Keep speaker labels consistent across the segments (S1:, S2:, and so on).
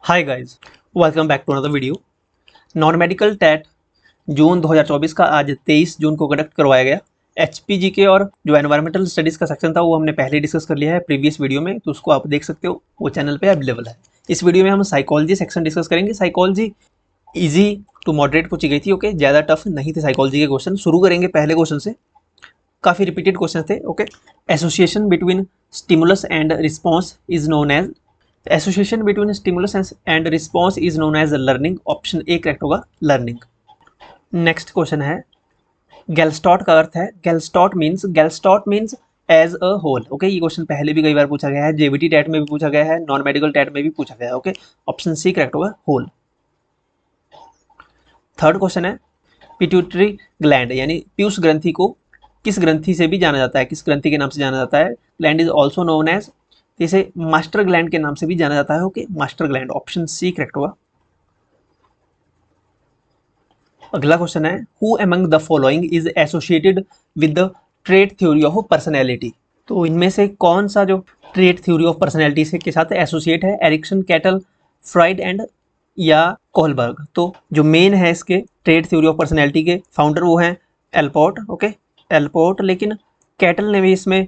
S1: Hi guys, welcome back to another video. Non medical TET June 2024 का आज 23 जून को conduct करवाया गया। एचपीजी के और जो एनवायरमेंटल स्टडीज़ का सेक्शन था वो हमने पहले डिस्कस कर लिया है प्रीवियस वीडियो में, तो उसको आप देख सकते हो, वो चैनल पे अवेलेबल है। इस वीडियो में हम साइकोलॉजी सेक्शन डिस्कस करेंगे। साइकोलॉजी ईजी टू मॉडरेट पूछी गई थी, ओके, ज़्यादा टफ नहीं थे साइकोलॉजी के क्वेश्चन। शुरू करेंगे पहले क्वेश्चन से, काफ़ी रिपीटेड क्वेश्चन थे, okay. Association between stimulus and response is known as association between stimulus and response is known as learning. Option A correct होगा, लर्निंग। नेक्स्ट क्वेश्चन है, गैलस्टॉट का अर्थ है, गैलस्टॉट means as a whole, okay. ये question पहले भी कई बार पूछा गया है, जेबीटी टेट में भी पूछा गया है, नॉन मेडिकल टेट में भी पूछा गया है, ओके। ऑप्शन सी करेक्ट होगा, होल। थर्ड क्वेश्चन है, पिट्यूटरी ग्लैंड यानी पीयूष ग्रंथि को किस ग्रंथि से भी जाना जाता है, किस ग्रंथि के नाम से जाना जाता है? Gland is also known as, इसे मास्टर ग्लैंड के नाम से भी जाना जाता है, okay, master gland. Option C correct होगा। अगला क्वेश्चन है, who among the following is associated with the trait theory of personality? तो इनमें से कौन सा जो ट्रेट थ्योरी ऑफ पर्सनैलिटी से के साथ एसोसिएट है? एरिक्सन, कैटल, फ्राइड एंड या कोहलबर्ग? तो जो मेन है इसके ट्रेट थ्योरी ऑफ पर्सनैलिटी के फाउंडर वो हैं एलपोर्ट, ओके, एलपोर्ट। लेकिन कैटल ने भी इसमें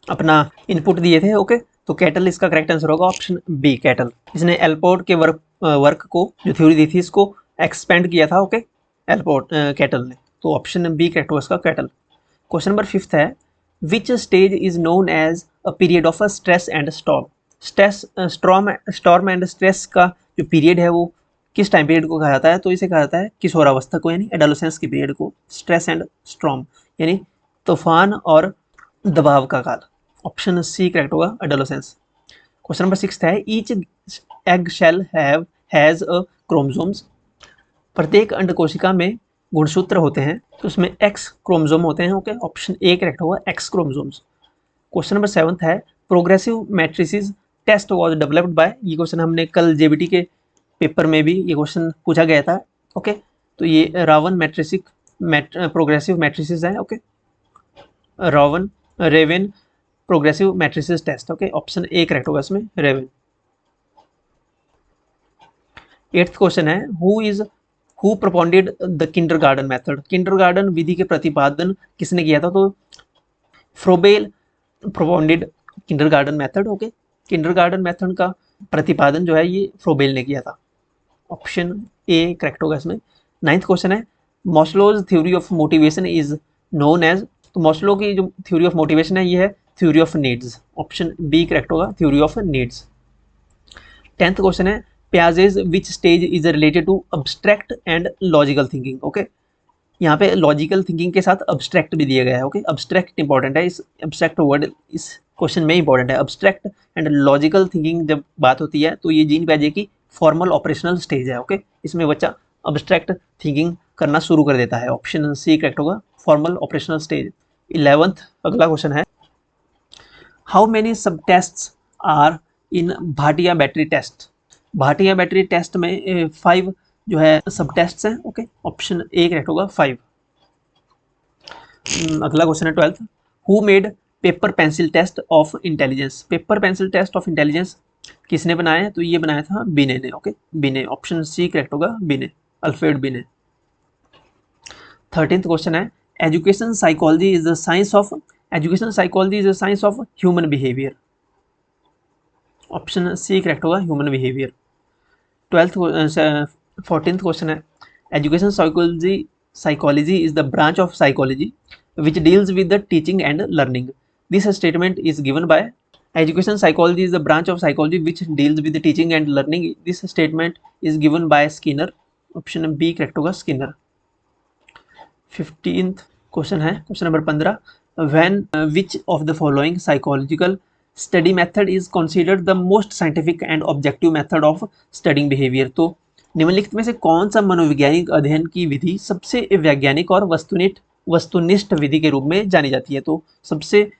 S1: अपना इनपुट दिए थे, ओके। तो कैटल इसका करेक्ट आंसर होगा, ऑप्शन बी कैटल। इसने एलपोर्ट के वर्क को, जो थ्योरी दी थी, इसको एक्सपेंड किया था, ओके, एलपोर्ट कैटल ने। तो ऑप्शन बी करेक्ट होगा इसका, कैटल। क्वेश्चन नंबर 5 है, which stage is known as a period of stress and storm? Storm and stress का जो पीरियड है वो किस टाइम पीरियड को कहा जाता है? तो इसे कहा जाता है किशोरावस्था को, यानी एडोलेसेंस के पीरियड को। स्ट्रेस एंड स्टॉर्म यानी तूफान और दबाव का काल। ऑप्शन सी करेक्ट होगा, एडोलेसेंस। क्वेश्चन नंबर 6 है, each egg cell has a chromosomes? प्रत्येक अंड कोशिका में गुणसूत्र होते हैं, तो उसमें एक्स क्रोमोसोम होते हैं, ओके। ऑप्शन ए करेक्ट होगा, एक्स क्रोमोसोम्स। क्वेश्चन नंबर 7 है, progressive matrices test was developed by? ये क्वेश्चन हमने कल जेबीटी के पेपर में भी ये क्वेश्चन पूछा गया था, ओके। तो ये रावन मैट्रिसिक प्रोग्रेसिव मैट्रिसेस हैं, okay, Raven Raven progressive matrices test, okay. Option A correct होगा इसमें, रेवेन। 8th क्वेश्चन है, who propounded the kindergarten method? Kindergarten विधि के प्रतिपादन किसने किया था? तो Froebel propounded kindergarten method, okay. Kindergarten method का प्रतिपादन जो है ये फ्रोबेल ने किया था। ऑप्शन ए करेक्ट होगा इसमें। 9th क्वेश्चन है, Maslow's theory of motivation is known as? तो मॉस्लो की जो थ्योरी ऑफ मोटिवेशन है ये है theory of needs. Option B correct होगा, theory of needs. 10th question है, Piaget's which stage is related to abstract and logical thinking? Okay, यहाँ पे लॉजिकल थिंकिंग के साथ अब्स्ट्रैक्ट भी दिया गया है, ओके। अब्स्ट्रैक्ट इंपॉर्टेंट है, इस अब्स्ट्रैक्ट वर्ड इस क्वेश्चन में इंपॉर्टेंट है। अब्स्ट्रैक्ट एंड लॉजिकल थिंकिंग जब बात होती है तो ये जीन पियाजे की फॉर्मल ऑपरेशनल स्टेज है, ओके। इसमें बच्चा अब्स्ट्रैक्ट थिंकिंग करना शुरू कर देता है। ऑप्शन सी करेक्ट होगा, फॉर्मल ऑपरेशनल स्टेज। 11th अगला क्वेश्चन है, how many sub test are in Bhatia battery test? Bhatia battery test में 5 जो है सब टेस्ट हैं, ओके। ऑप्शन ए करेक्ट होगा, 5। अगला क्वेश्चन है 12th, who made paper pencil test of intelligence? Paper pencil test of intelligence किसने बनाया है? तो ये बनाया था बिने ने, ओके, बिने। ऑप्शन सी करेक्ट होगा, बिने, अल्फ्रेड बिने। 13th क्वेश्चन है, education psychology is the science of? Education psychology is the science of human behaviour. Option C correct होगा, ह्यूमन बिहेवियर। 14th क्वेश्चन है, education psychology is the branch of psychology which deals with the teaching and learning. This statement is given by? Education psychology is the branch of psychology which deals with the teaching and learning. This statement is given by Skinner. Option B correct होगा, Skinner। 15th question है, question number 15, when which of the following psychological study method is considered the most scientific and objective method of studying behavior? तो निम्नलिखित में से कौन सा मनोवैज्ञानिक अध्ययन की विधि सबसे वैज्ञानिक और वस्तुनिष्ठ विधि के रूप में जानी जाती है? तो सबसे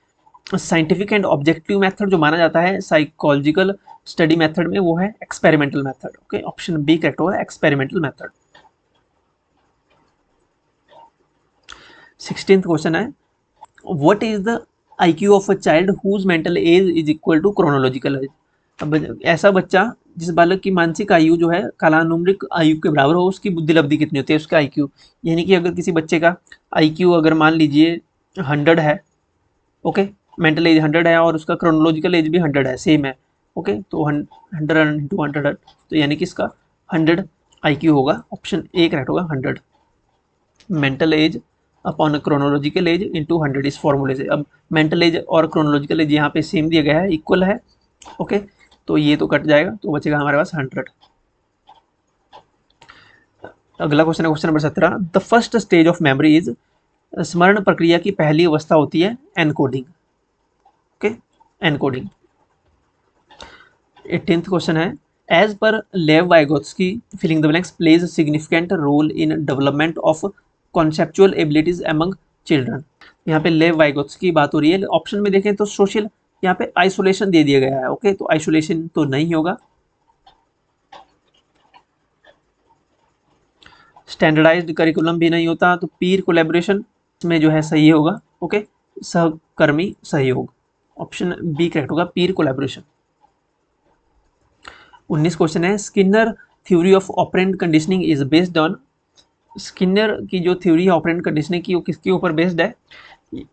S1: साइंटिफिक एंड ऑब्जेक्टिव मेथड जो माना जाता है साइकोलॉजिकल स्टडी मेथड में वो है experimental method, okay. Option B correct होगा, एक्सपेरिमेंटल मेथड। 16th क्वेश्चन है, what is the IQ of a child whose mental age is equal to chronological age? अब ऐसा बच्चा जिस बालक की मानसिक आयु जो है कालानुक्रमिक आयु के बराबर हो, उसकी बुद्धि लब्धि कितनी होती है, उसका आईक्यू। यानी कि अगर किसी बच्चे का आईक्यू अगर मान लीजिए 100 है, ओके, मेंटल एज 100 है और उसका क्रोनोलॉजिकल एज भी 100 है, सेम है, ओके, तो 100 इंटू 100, तो यानी कि इसका 100 आईक्यू होगा। ऑप्शन ए करेक्ट होगा, 100 mental as upon chronological age into 100 इस फॉर्मूले से। अब मेंटल एज और क्रोनोलॉजिकल एज यहाँ पे सेम दिया गया है, इक्वल है, ओके, तो ये तो कट जाएगा, तो बचेगा हमारे पास 100। अगला क्वेश्चन है question number 17। The first stage of memory is, स्मरण प्रक्रिया की पहली अवस्था होती है encoding, okay, encoding. 18th question है, as per Lev Vygotsky filling the blanks plays significant role in development of conceptual abilities among children. यहाँ पे लेव वाइगोत्स्की की बात हो रही है। ऑप्शन में देखें तो सोशल, यहाँ पे आइसोलेशन दे दिया गया है, ओके, तो आइसोलेशन तो नहीं होगा। स्टैंडर्डाइज्ड करिकुलम भी नहीं होता, तो पीर कोलैबोरेशन में जो है सही होगा, ओके, सहकर्मी सहयोग। ऑप्शन बी करेक्ट होगा, पीर कोलैबोरेशन। 19 क्वेश्चन है, Skinner theory of operant conditioning is based on, Skinner की जो थ्योरी है ऑपरेंट कंडीशनिंग की, वो किसके ऊपर बेस्ड है,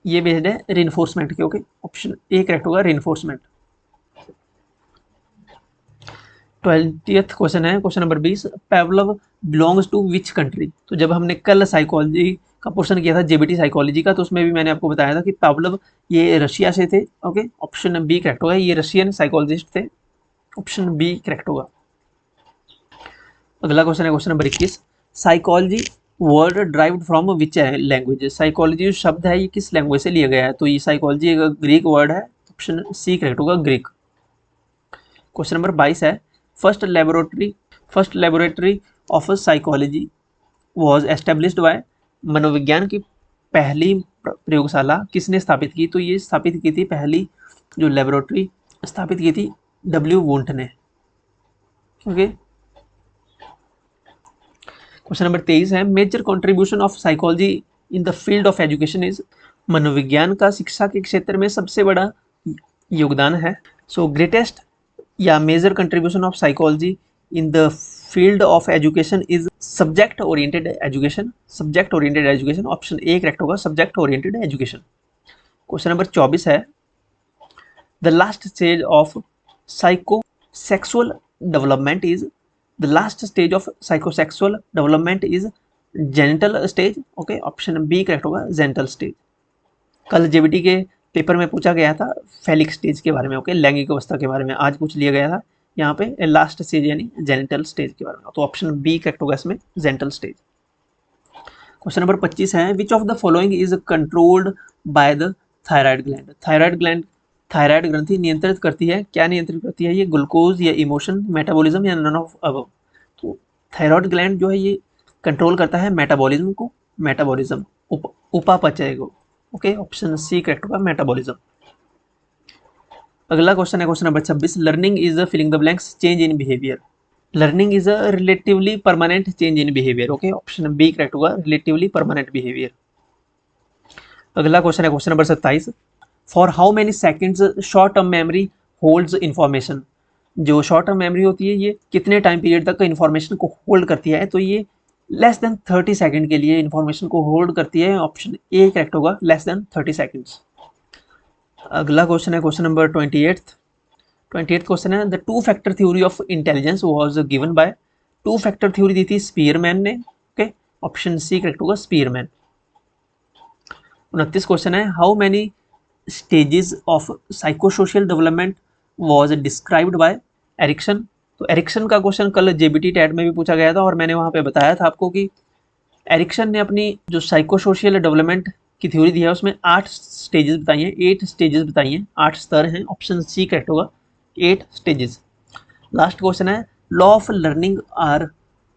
S1: ये बेस्ड है रिइंफोर्समेंट के, ओके, ऑप्शन ए करेक्ट होगा, रिइंफोर्समेंट। 20th क्वेश्चन है question number 20, Pavlov belongs to which country. तो जब हमने कल साइकोलॉजी का पोर्शन किया था जेबीटी साइकोलॉजी का, तो उसमें भी मैंने आपको बताया था कि पेवलोव ये रशिया से थे, ओके, ऑप्शन बी करेक्ट होगा, ये रशियन साइकोलॉजिस्ट थे, ऑप्शन बी करेक्ट होगा। अगला क्वेश्चन है question number 21, psychology word derived from which language. Psychology शब्द है ये किस लैंग्वेज से लिया गया है, तो ये साइकोलॉजी एक ग्रीक वर्ड है, ऑप्शन सी करेक्ट होगा, ग्रीक। क्वेश्चन नंबर 22 है, first laboratory of psychology was established by, मनोविज्ञान की पहली प्रयोगशाला किसने स्थापित की, तो ये स्थापित की थी, पहली जो लेबोरेटरी स्थापित की थी डब्ल्यू वुंट ने, ओके। क्वेश्चन नंबर 23 है, major contribution of psychology in the field of education is, मनोविज्ञान का शिक्षा के क्षेत्र में सबसे बड़ा योगदान है। सो ग्रेटेस्ट या major contribution of psychology in the field of education is subject oriented education, subject oriented education, option A correct होगा, subject oriented education. Question number 24 है, the last stage of psychosexual development is, the last stage of psychosexual development is genital stage, okay, option B correct होगा, genital stage. कल JBT के paper में पूछा गया था फेलिक stage के बारे में, ओके, लैंगिक अवस्था के बारे में आज पूछ लिया गया था यहाँ पे लास्ट स्टेज यानी जेनिटल स्टेज के बारे में, तो ऑप्शन बी करेक्ट होगा इसमें, जेनिटल स्टेज। क्वेश्चन नंबर 25 है, which of the following is controlled by the thyroid gland. Thyroid ग्रंथि नियंत्रित करती है, क्या नियंत्रित करती है, ये ग्लूकोज या इमोशन, मेटाबॉलिज्म या नन ऑफ अबव। तो थायराइड ग्लैंड जो है ये कंट्रोल करता है मेटाबॉलिज्म को, मेटाबॉलिज्म, उपापचय को, ओके, ऑप्शन सी करेक्ट होगा, मेटाबॉलिज्म। अगला क्वेश्चन है question number 26, learning is filling the blanks change in behaviour. Learning is a relatively permanent change in behaviour, okay, option B correct होगा, relatively permanent behaviour. अगला question है question number 27, for how many seconds short term memory holds information. जो short term memory होती है ये कितने time period तक information को होल्ड करती है, तो ये लेस देन 30 सेकंड के लिए इंफॉर्मेशन को होल्ड करती है, ऑप्शन ए करेक्ट होगा, लेस देन 30 सेकंड्स। अगला क्वेश्चन है क्वेश्चन नंबर 28th क्वेश्चन है, the two factor theory of intelligence was given by, two factor theory दी थी स्पीयरमैन ने, ओके, ऑप्शन सी करेक्ट होगा, स्पीयरमैन। 29 क्वेश्चन है, how many stages of psychosocial development was described by Erikson. तो Erikson का क्वेश्चन कल जेबीटी टैट में भी पूछा गया था और मैंने वहाँ पे बताया था आपको कि एरिक्सन ने अपनी जो साइकोसोशल डेवलपमेंट की थ्योरी दी है उसमें 8 स्टेजेस बताई हैं, 8 स्टेजेस बताई हैं, 8 स्तर हैं, ऑप्शन सी करेक्ट होगा, 8 स्टेजेस। लास्ट क्वेश्चन है, law of learning are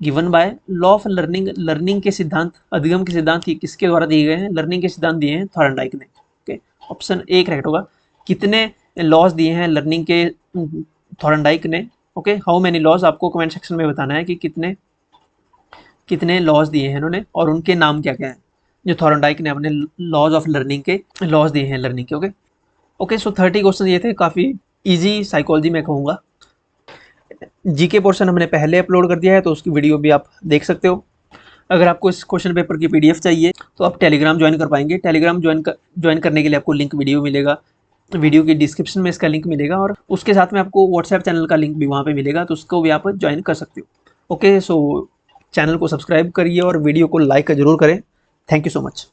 S1: given by, law of learning के सिद्धांत, अधिगम के सिद्धांत किसके द्वारा दिए गए हैं, लर्निंग के सिद्धांत दिए हैं थॉर्नडाइक ने, ओके, ऑप्शन ए करेक्ट होगा। कितने लॉज दिए हैं लर्निंग के थॉर्नडाइक ने, ओके, हाउ मेनी लॉज, आपको कमेंट सेक्शन में बताना है कि कितने लॉज दिए हैं इन्होंने और उनके नाम क्या क्या हैं, जो थॉर्नडाइक ने अपने लॉज ऑफ लर्निंग के लॉज दिए हैं लर्निंग के, ओके। सो 30 क्वेश्चन ये थे, काफ़ी इजी साइकोलॉजी मैं कहूँगा। जीके पोर्शन हमने पहले अपलोड कर दिया है, तो उसकी वीडियो भी आप देख सकते हो। अगर आपको इस क्वेश्चन पेपर की पीडीएफ चाहिए तो आप टेलीग्राम ज्वाइन कर पाएंगे। टेलीग्राम ज्वाइन करने के लिए आपको लिंक वीडियो मिलेगा, वीडियो की डिस्क्रिप्शन में इसका लिंक मिलेगा, और उसके साथ में आपको व्हाट्सएप चैनल का लिंक भी वहाँ पे मिलेगा, तो उसको भी आप ज्वाइन कर सकते हो। ओके, सो चैनल को सब्सक्राइब करिए और वीडियो को लाइक जरूर करें। Thank you so much.